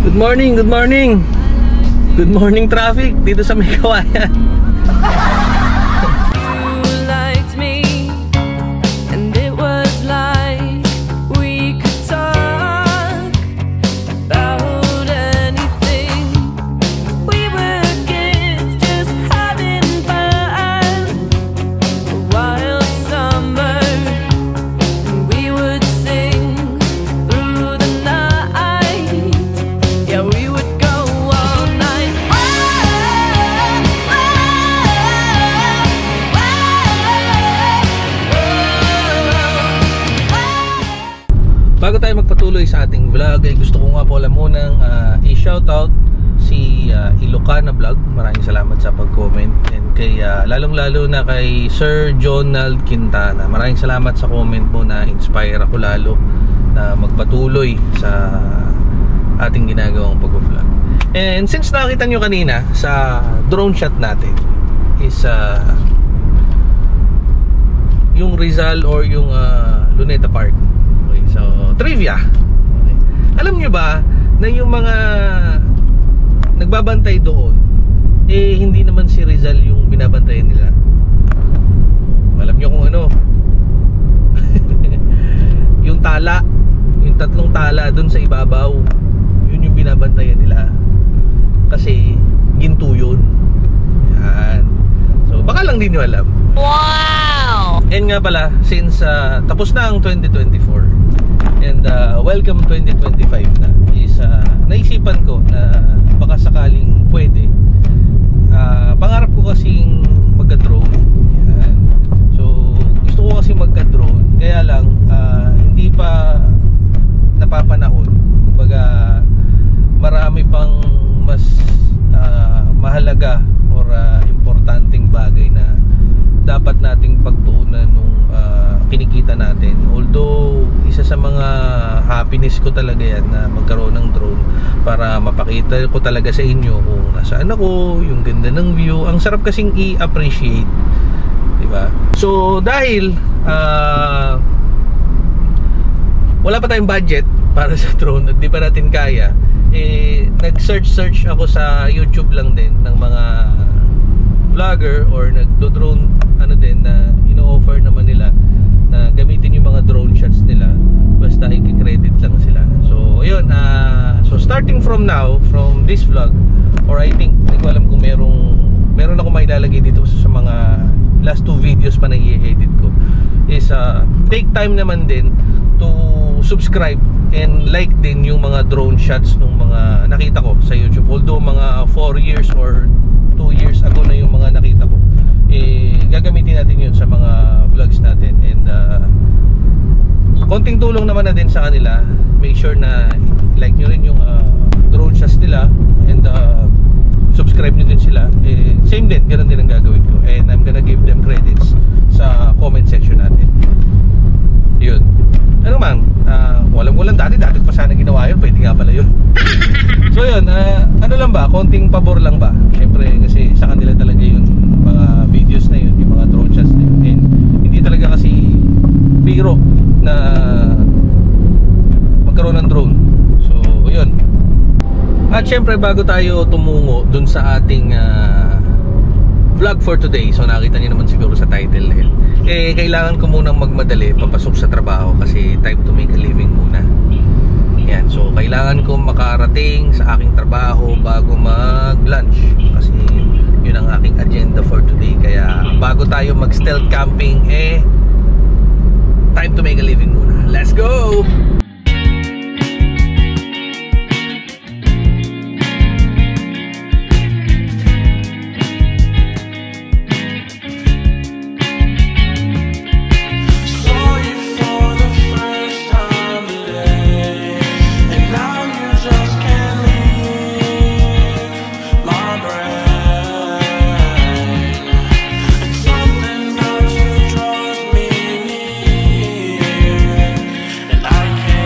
Good morning, good morning. Good morning traffic dito sa may Kawayan. Bago tayo magpatuloy sa ating vlog, ay gusto ko nga po alam munang i-shoutout si Ilocana Vlog. Maraming salamat sa pag-comment. And kay lalong-lalo na kay Sir Jonald Quintana. Maraming salamat sa comment mo, na inspire ako lalo na magpatuloy sa ating ginagawang pag-vlog. And since nakita nyo kanina sa drone shot natin is yung Rizal or yung Luneta Park. So, trivia. Okay. Alam nyo ba na yung mga nagbabantay doon, eh hindi naman si Rizal yung binabantayan nila. Alam nyo kung ano? Yung tala, yung tatlong tala doon sa ibabaw, yun yung binabantayan nila. Kasi ginto yun. Yan. So, baka lang din nyo alam. Wow! And nga pala, since tapos na ang 2024 and welcome 2025 na, is naisipan ko na baka sakaling pwede, pangarap ko kasing magka-drone. Yan. So gusto ko kasi magka-drone, kaya lang hindi pa napapanahon. Kumbaga marami pang mas mahalaga or importanteng bagay na dapat nating pagtuunan nung kinikita natin. Although isa sa mga happiness ko talaga yan na magkaroon ng drone para mapakita ko talaga sa inyo kung nasaan ako, yung ganda ng view. Ang sarap kasing i-appreciate, diba? So dahil wala pa tayong budget para sa drone at di pa natin kaya, nag-search ako sa YouTube lang din ng mga vlogger or nagdo-drone din na ino-offer naman nila na gamitin yung mga drone shots nila, basta i-credit lang sila. So ayun, so starting from now, from this vlog, or I think, hindi ko alam kung meron ako mailalagay dito sa mga last 2 videos pa na i-edit ko, is take time naman din to subscribe and like din yung mga drone shots nung mga nakita ko sa YouTube. Although mga 4 years or 2 years ago na yung mga nakita ko, gagamitin natin yun sa mga vlogs natin. And konting tulong naman na din sa kanila. Make sure na like nyo rin yung drone shots nila, and subscribe nyo din sila. Same din, ganun din ang gagawin ko. And I'm gonna give them credits sa comment section natin. Yun. Ano man, walang dati pa sana ginawa yun. Pwede nga pala yun. So yun, ano lang ba, konting pabor lang ba. Siyempre kasi sa kanila talaga yun, mga videos na yun, yung mga drone shots na yun. And hindi talaga kasi biro na magkaroon ng drone. So yun. At syempre bago tayo tumungo dun sa ating vlog for today, so nakita niyo naman siguro sa title, kailangan ko munang magmadali papasok sa trabaho kasi time to make a living muna. Yan, so kailangan ko makarating sa aking trabaho bago mag-lunch kasi yun ang aking agenda for today. Kaya bago tayo mag-stealth camping, time to make a living muna. Let's go! I can't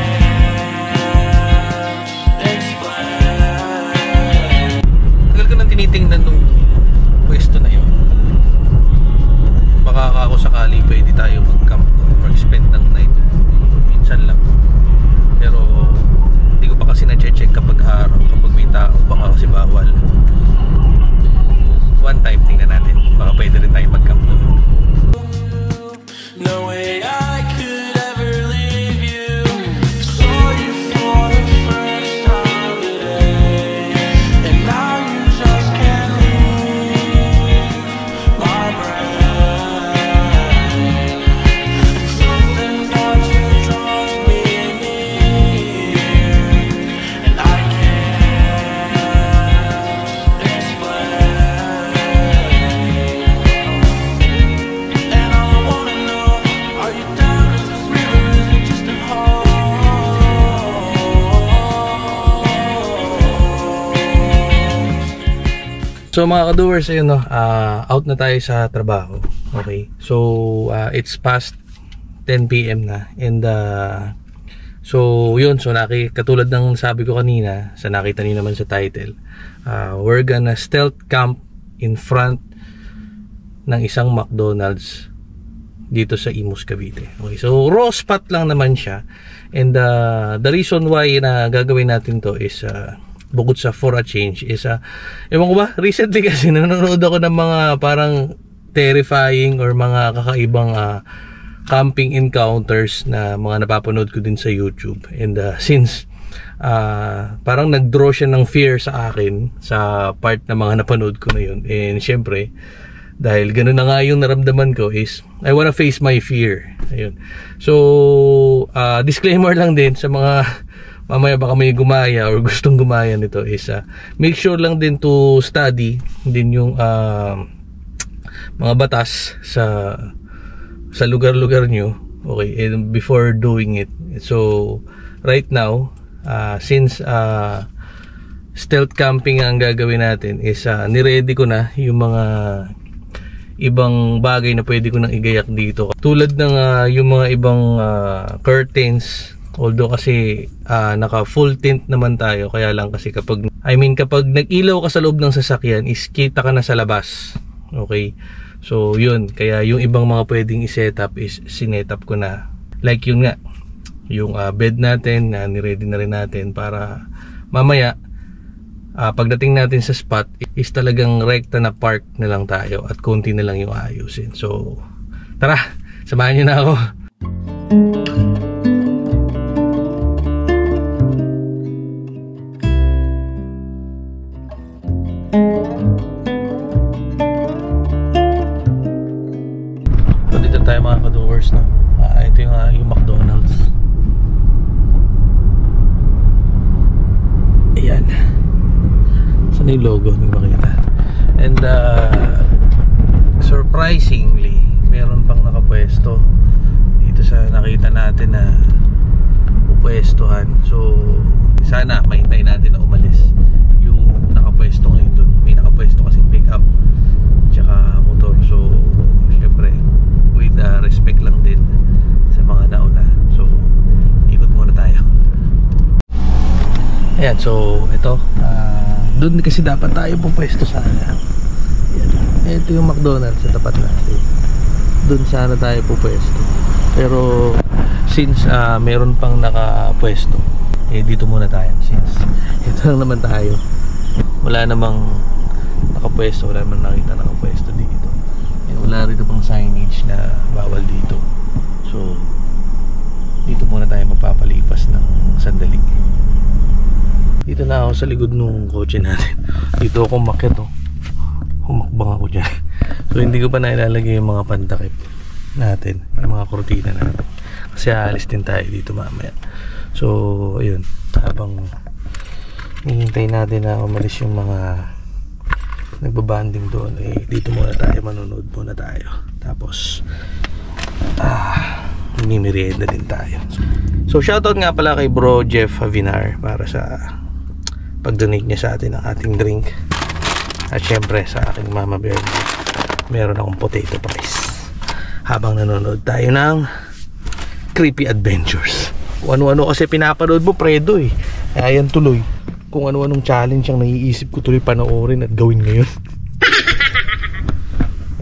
So mga ka-doers, ayun no, out na tayo sa trabaho. Okay, so it's past 10 PM na. And so yun, so katulad ng sabi ko kanina, sa nakita niyo naman sa title, we're gonna stealth camp in front ng isang McDonald's dito sa Imus, Cavite. Okay, so raw spot lang naman siya. And the reason why na gagawin natin to is bukod sa for a change is ewan ko ba, recently kasi nanonood ako ng mga parang terrifying or mga kakaibang camping encounters na mga napapanood ko din sa YouTube. And since parang nag-draw siya ng fear sa akin sa part na mga napanood ko na yun, and syempre dahil gano'n na nga yung naramdaman ko is I wanna face my fear. Ayun. So disclaimer lang din sa mga mamaya baka may gumaya or gustong gumaya nito is make sure lang din to study din yung mga batas sa lugar-lugar nyo, okay, and before doing it. So right now, since stealth camping ang gagawin natin is niready ko na yung mga ibang bagay na pwede ko nang igayak dito, tulad ng yung mga ibang curtains. Although kasi naka full tint naman tayo, kaya lang kasi kapag nag-ilaw ka sa loob ng sasakyan is kita ka na sa labas. Okay, so yun, kaya yung ibang mga pwedeng i-set up is sinet-up ko na, like yun nga, yung bed natin na niready na rin natin para mamaya pagdating natin sa spot is talagang rekta na park na lang tayo at konti na lang yung ayusin. So tara, samahan nyo na ako. So dito tayo mga ka-doers, no? Ito yung McDonald's. Ayan. Saan yung logo? Hindi makita. And surprisingly, meron pang nakapwesto dito sa nakita natin na pupwestuhan. So sana mahintay natin na umalis yung nakapwesto ngayon doon. May nakapwesto kasing pick up tsaka motor. So syempre with respect lang din sa mga nauna. So ikot muna tayo. Ayan, so ito doon kasi dapat tayo pupwesto sana. Ayan, ito yung McDonald's sa tapat natin. Doon sana tayo pupwesto. Pero since meron pang nakapwesto, dito muna tayo. Since ito lang naman tayo, wala namang nakapwesto, wala namang nakita nakapwesto dito. Wala rin pang signage na bawal dito. So dito muna tayo magpapalipas ng sandali. Dito na ako sa likod ng kotse natin. Dito ako umakyat, oh. Humakbang ako dyan. So hindi ko pa nailalagay yung mga pantakip natin, yung mga kurtina natin, kasi aalis din tayo dito mamaya. So ayun, habang hihintay natin na umalis yung mga nagbabanding doon, dito muna tayo, manonood muna tayo. Tapos mimirienda din tayo. So shoutout nga pala kay Bro Jeff Avinar para sa pag-donate niya sa atin ng ating drink. At syempre sa aking Mama Bear, meron akong potato pies habang nanonood tayo ng Creepy Adventures. Kung ano-ano kasi pinapanood mo, Predo Kaya yan tuloy. Kung ano-anong challenge ang naiisip ko tuloy panoorin at gawin ngayon.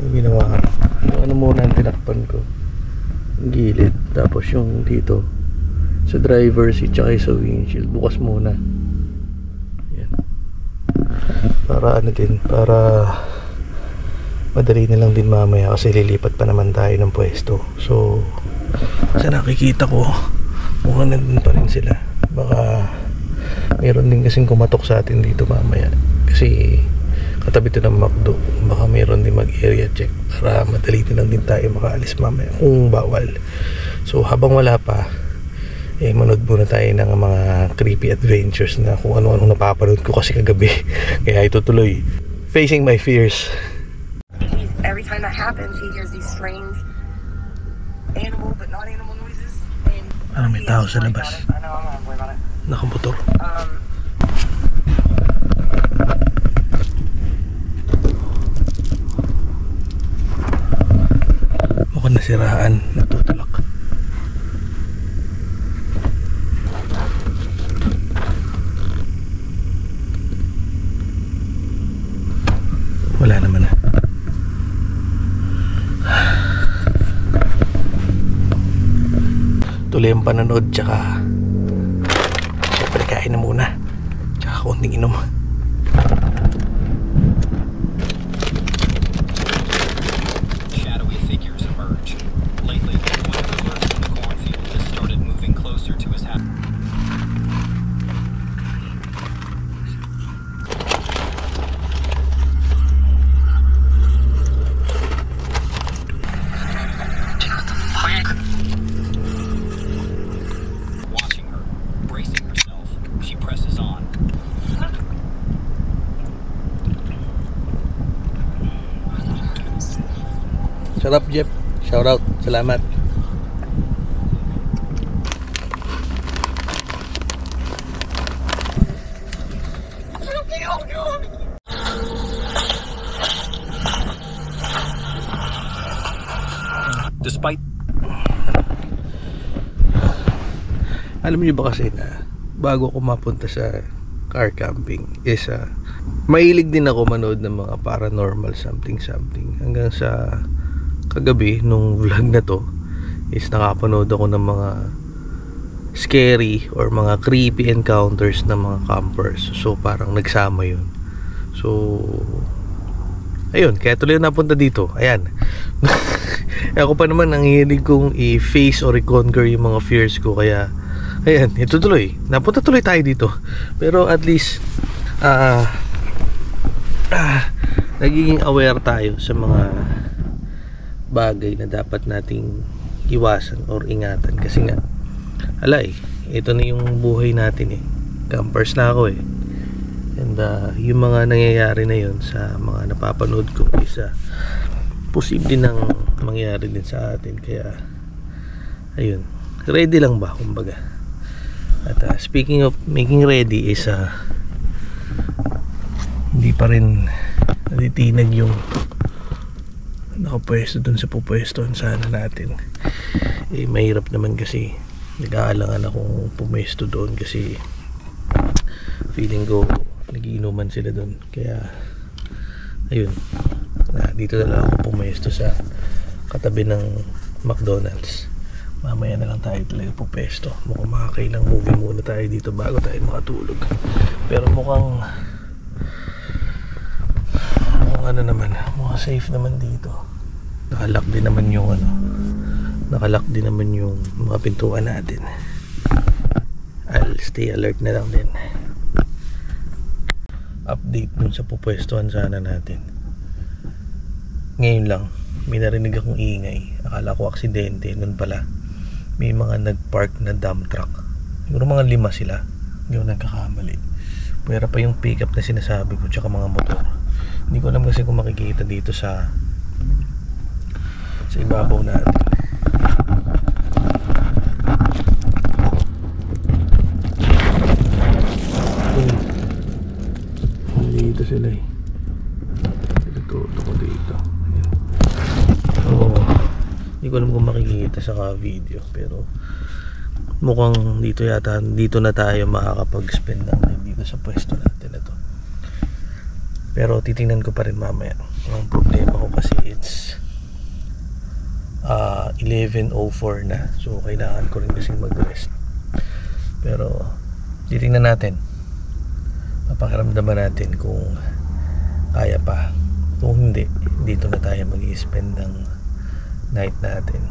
Ang ginawa ko, ano muna ang tinakpan ko, ang gilid, tapos yung dito sa driver seat tsaka sa windshield bukas muna. Yan. Para ano din, para madali na lang din mamaya kasi lilipat pa naman tayo ng pwesto. So sa nakikita ko, mukhang nandun pa rin sila. Baka meron din kasing kumatok sa atin dito mamaya kasi katabi ito ng McDo. Baka meron din mag-area check para madali na lang din tayo makaalis mamaya kung bawal. So habang wala pa, manood muna tayo ng mga creepy adventures na kung ano-anong napapanood ko kasi kagabi. Kaya ito tuloy, facing my fears. Every time that happens, he hears these strange animal but not animal noises. And may tao sa labas. I know, I'm not worried about it. Nakamotor. tuloy ang panonood, tsaka syempre kain na muna, tsaka konting inom. Shadowy figures emerge. Lately, one of the birds in the cornfield has started moving closer to his house. Watching her, bracing herself, she presses on. Sarap, Jeff. Shout out. Salamat. Despite Alam niyo ba kasi na bago ako mapunta sa car camping is mahilig din ako manood ng mga paranormal something hanggang sa kagabi nung vlog na to is nakapanood ako ng mga scary or mga creepy encounters ng mga campers. So parang nagsama yun. So ayun, kaya tuloy napunta dito. Ayan. Ako pa naman ang hilig kong i-face or i-conquer yung mga fears ko, kaya ayan, ito tuloy. Napunta tuloy tayo dito. Pero at least nagiging aware tayo sa mga bagay na dapat nating iwasan or ingatan. Kasi nga, alay, ito na yung buhay natin eh. Campers na ako eh. And yung mga nangyayari na yun sa mga napapanood ko is posible nang mangyari din sa atin. Kaya ayun, ready lang ba kumbaga. At speaking of making ready is hindi pa rin natitinag yung nakapwesto dun sa pupwestohan sana natin. Eh mahirap naman kasi nag-aalangan akong pumwesto doon kasi feeling ko nagiinuman sila doon. Kaya ayun, dito na lang ako pumwesto sa katabi ng McDonald's. Mamaya na lang tayo talaga pupesto. Mukhang makakailang movie muna tayo dito bago tayo makatulog. Pero mukhang ano naman, mukhang safe naman dito. Nakalock din naman yung nakalock din naman yung mga pintuan natin. I'll stay alert na lang din. Update dun sa pupwestuhan sana natin. Ngayon lang may narinig akong ingay. Akala ko aksidente, nun pala may mga nagpark na dump truck. Siguro mga 5 sila, hindi ko nagkakamali. Pwera pa yung pickup na sinasabi ko, tsaka mga motor. Hindi ko alam kasi kung makikita dito sa ibabaw natin. Dito sila eh. Tuto ko dito. Ayan. Oo. Hindi ko alam kung makikita sa video, pero mukhang dito yata, dito na tayo makakapag-spend ng time dito sa pwesto natin na to. Pero titingnan ko pa rin mamaya. Ang problema ko kasi it's 11:04 na, so kailangan ko rin kasi mag-rest. Pero titingnan natin, papakiramdaman natin kung kaya pa. Kung hindi, dito na tayo mag-i-spend ng night natin.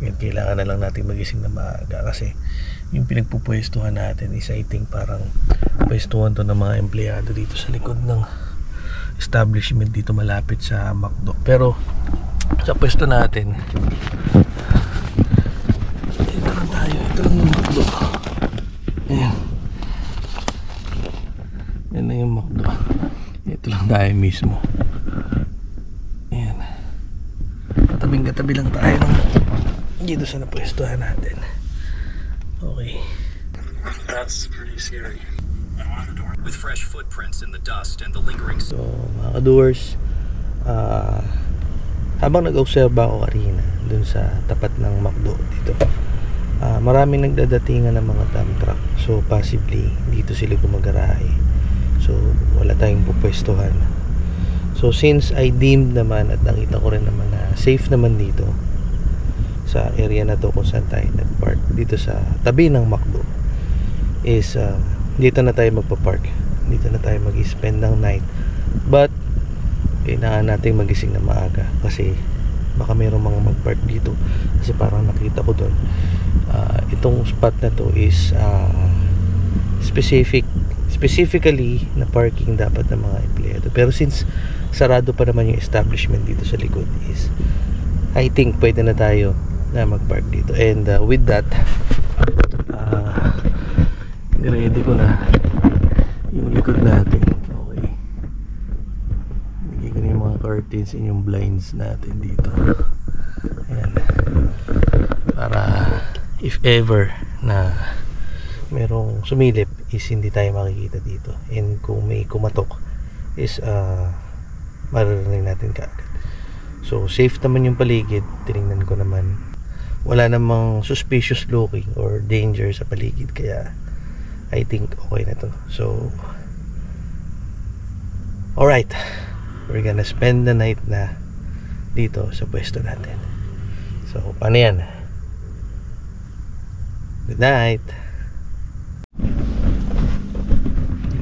Kailangan na lang natin magising na maaga kasi yung pinagpupwestuhan natin is I think parang pwestuhan to ng mga empleyado dito sa likod ng establishment dito malapit sa McDo. Pero sa pwesto natin, ito lang tayo, ito lang yung McDo. Ayan, yan na yung McDo. Ito lang tayo mismo. Ayan, katabing-katabi lang tayo dito sa napwestuhan natin. Okay. That's pretty scary. With fresh footprints in the dust and the lingering. So mga ka-doers, habang nag-observe ako kanina dun sa tapat ng McDo dito, maraming nagdadatingan ng mga dump truck. So possibly dito sila gumagarahe. So wala tayong pupwestuhan. So since I deemed naman at nakita ko rin naman na safe naman dito, sa area na to kung saan tayo nag-park dito sa tabi ng McDo is dito na tayo magpa-park, dito na tayo mag-spend ng night. But kailangan natin magising na maaga kasi baka mayroong mga mag-park dito, kasi parang nakita ko doon itong spot na to is specifically na parking dapat ng mga empleyado, pero since sarado pa naman yung establishment dito sa likod, is I think pwede na tayo na mag-park dito. And with that, ready ko na yung likod natin. Okay, bigyan ko na yung mga curtains and yung blinds natin dito. Ayan, para if ever na merong sumilip is hindi tayo makikita dito, and kung may kumatok is maririnig natin kaagad. So safe naman yung paligid. Tinignan ko naman, wala namang suspicious looking or danger sa paligid, kaya I think okay na to. So alright, we're gonna spend the night na dito sa pwesto natin. So paano yan? Good night.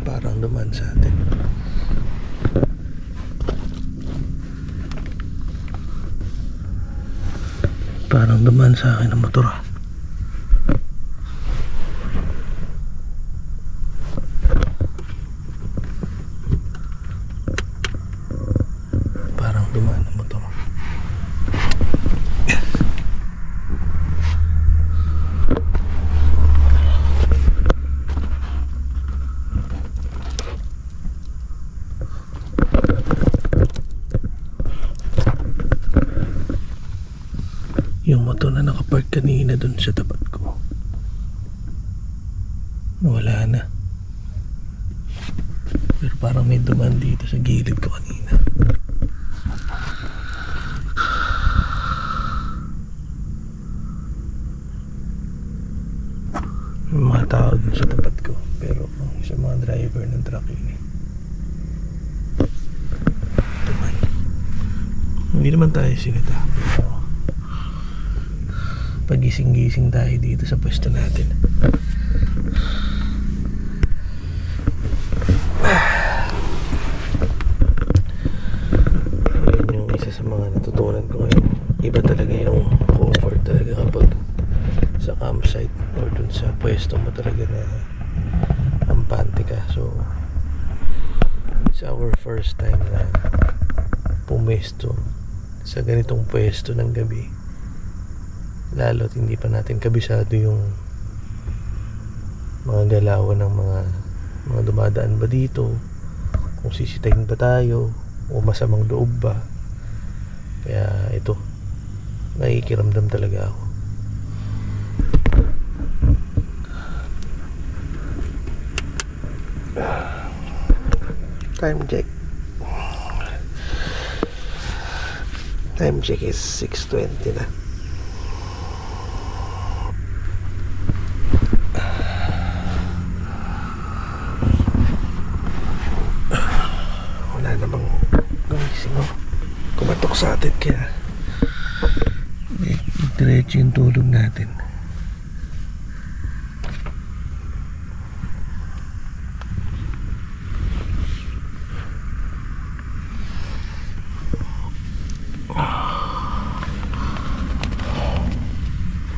Parang duman sa atin. Parang duman sa akin ang motor. Parang duman ang motor. Yung motor na nakapark kanina dun sa tapat ko, wala na. Pero parang may duman dito sa gilid ko kanina. May mga tao dun sa tapat ko, pero sa mga driver ng truck yun eh. Duman. Hindi naman tayo sinita, pero pagising-gising tayo dito sa pwesto natin. Yun yung isa sa mga natutunan ko ngayon. Iba talaga yung comfort talaga kapag sa campsite or dun sa pwesto mo talaga na ampante ka. So it's our first time na pumesto sa ganitong pwesto ng gabi, lalo't hindi pa natin kabisado yung mga galawan ng mga dumadaan ba dito, kung sisitahin ba tayo o masamang loob ba. Kaya ito, nakikiramdam talaga ako. Time check is 6:20 na. Kumatok sa atin, kaya diretso yung tulog natin.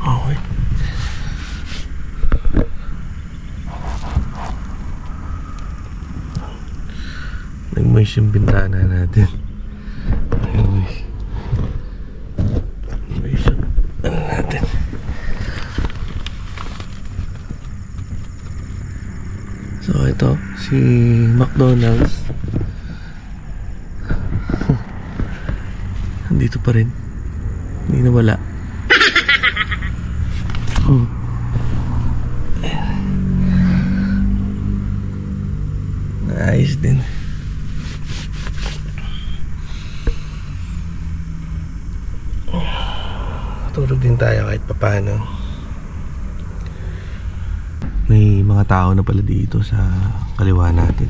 Okay. Nag-moist yung bintana natin. So ito si McDonald's. Andito pa rin, hindi nawala. Nice din. Tulog din tayo kahit papaano. May mga tao na pala dito sa kaliwa natin.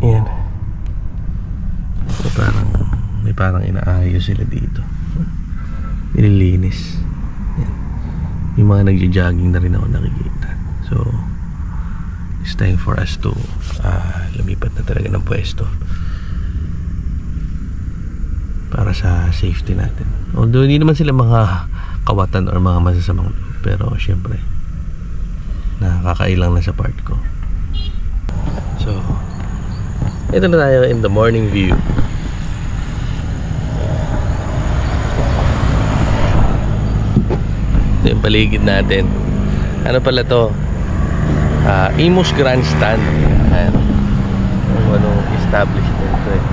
Ayan. So parang may parang inaayos sila dito. Nililinis. Yan. Yung mga nagja-jogging na rin ako nakikita. So it's time for us to lumipat na talaga ng pwesto para sa safety natin. Although hindi naman sila mga kawatan or mga masasamang loob, pero syempre nakakailang na sa part ko. So ito na tayo in the morning view. Ito yung paligid natin. Ano pala to? Imus Grandstand. Ayan. Anong establishment to eh.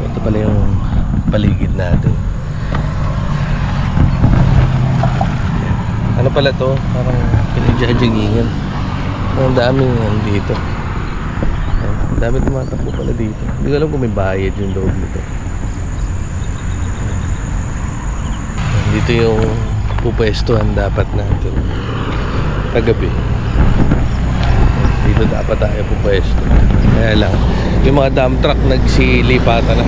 Ito pala yung paligid natin. Ano pala to? Parang pinagjajagingan. Ang daming dito. Ang dami tumatakbo pala dito. Hindi ko alam kung may bayad yung loob nito. Dito yung pupwestuhan dapat natin kagabi. Dito dapat tayo pupwesto. Kaya lang yung mga dump truck nagsilipatan na.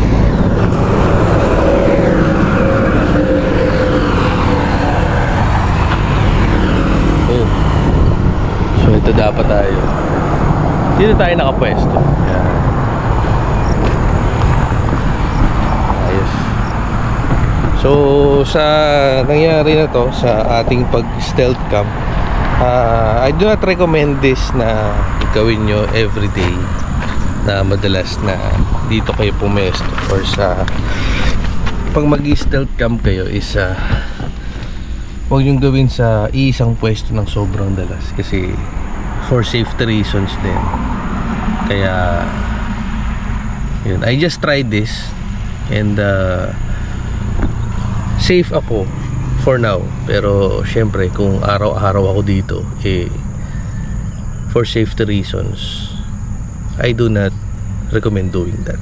Oh. So ito dapat tayo. Dito tayo nakapwesto. Yan. Ayos. So sa nangyari na to sa ating pag stealth camp, I do not recommend this na gawin nyo everyday, na madalas na dito kayo pumesto, or sa pag mag-stealth camp kayo is huwag nyo gawin sa isang pwesto ng sobrang dalas, kasi for safety reasons din. Kaya yun, I just tried this and safe ako for now, pero syempre kung araw-araw ako dito for safety reasons, I do not recommend doing that.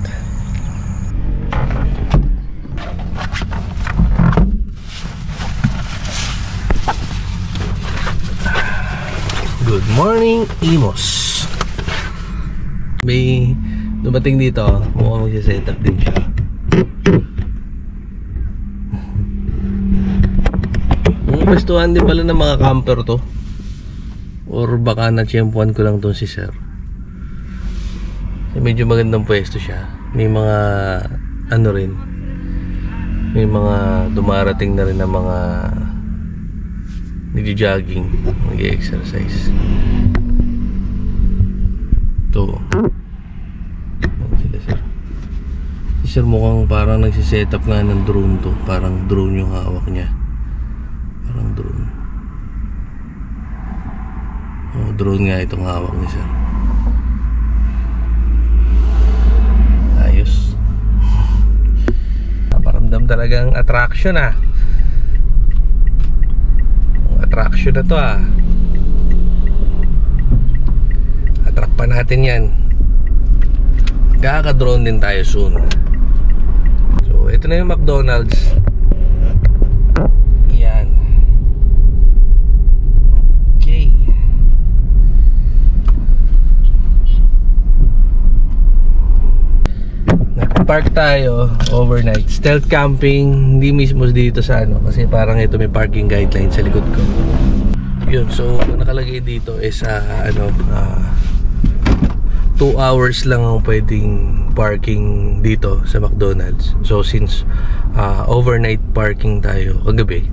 Good morning, Imus. May dumating dito, mukhang magsiset up din siya. Pwestuhan din pala ng mga camper to, or baka na-tiyempuan ko lang to si sir. Medyo magandang pwesto siya. May mga ano rin, may mga dumarating na rin na mga nagja-jogging, nag-exercise. Ito sila sir. Si sir mukhang parang nagsiset up nga ng drone to. Parang drone yung hawak niya. Parang drone. Oh, drone nga itong hawak ni sir. Ayos. Naparamdam talagang attraction attraction na to attract pa natin yan. Kaka-drone din tayo soon. So ito na yung McDonald's. Yan. Okay. Nag-park tayo overnight. Stealth camping, hindi mismo dito sa kasi parang ito may parking guideline sa likod ko. Yun, so nakalagay dito is 2 hours lang ang pwedeng parking dito sa McDonald's. So since overnight parking tayo kagabi,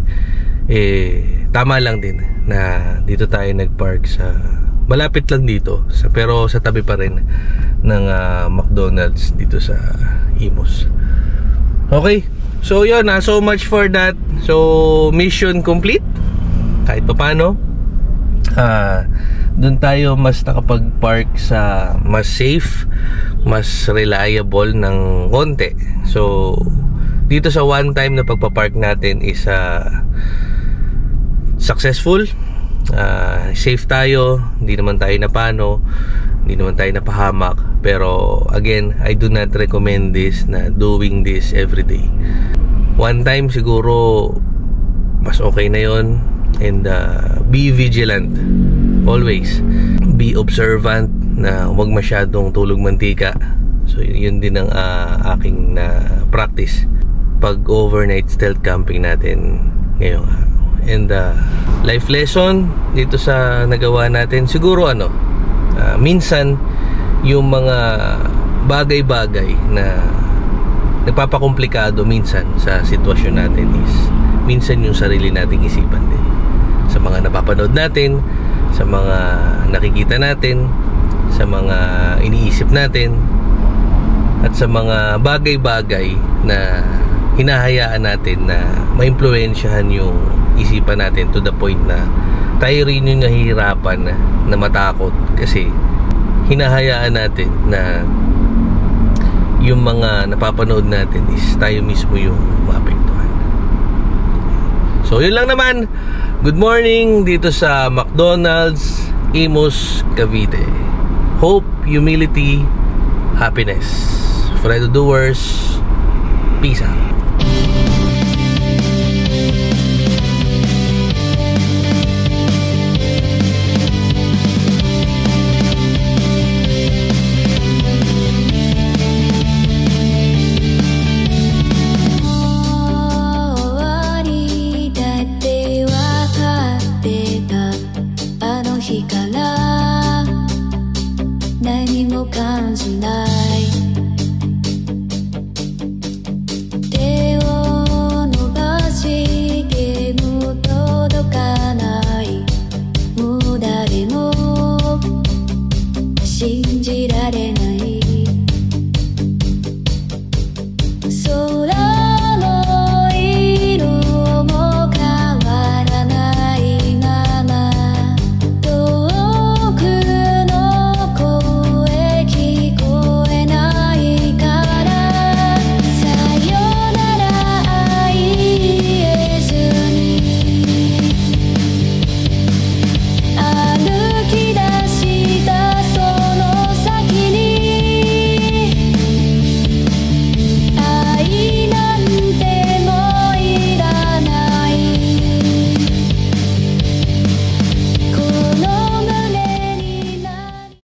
tama lang din na dito tayo nag-park sa malapit lang dito pero sa tabi pa rin ng McDonald's dito sa Imus. Okay, so yun, so much for that. So mission complete kahit pa paano. Doon tayo mas nakapag-park sa mas safe, mas reliable ng konti. So dito sa one time na pagpapark natin is successful. Safe tayo, hindi naman tayo napano, hindi naman tayo napahamak. Pero again, I do not recommend this na doing this everyday. One time siguro mas okay na yon. And be vigilant always. Be observant na huwag masyadong tulog mantika So yun din ang aking na practice pag overnight stealth camping natin ngayong araw. And life lesson dito sa nagawa natin, siguro minsan yung mga bagay-bagay na nagpapakomplikado minsan sa sitwasyon natin is minsan yung sarili nating isipan din. Sa mga napapanood natin, sa mga nakikita natin, sa mga iniisip natin, at sa mga bagay-bagay na hinahayaan natin na maimpluwensyahan yung isipan natin to the point na tayo rin yung nahihirapan na matakot kasi hinahayaan natin na yung mga napapanood natin is tayo mismo yung maapektuhan. So yun lang naman. Good morning dito sa McDonald's, Imus, Cavite. Hope, humility, happiness. For the doers, peace out.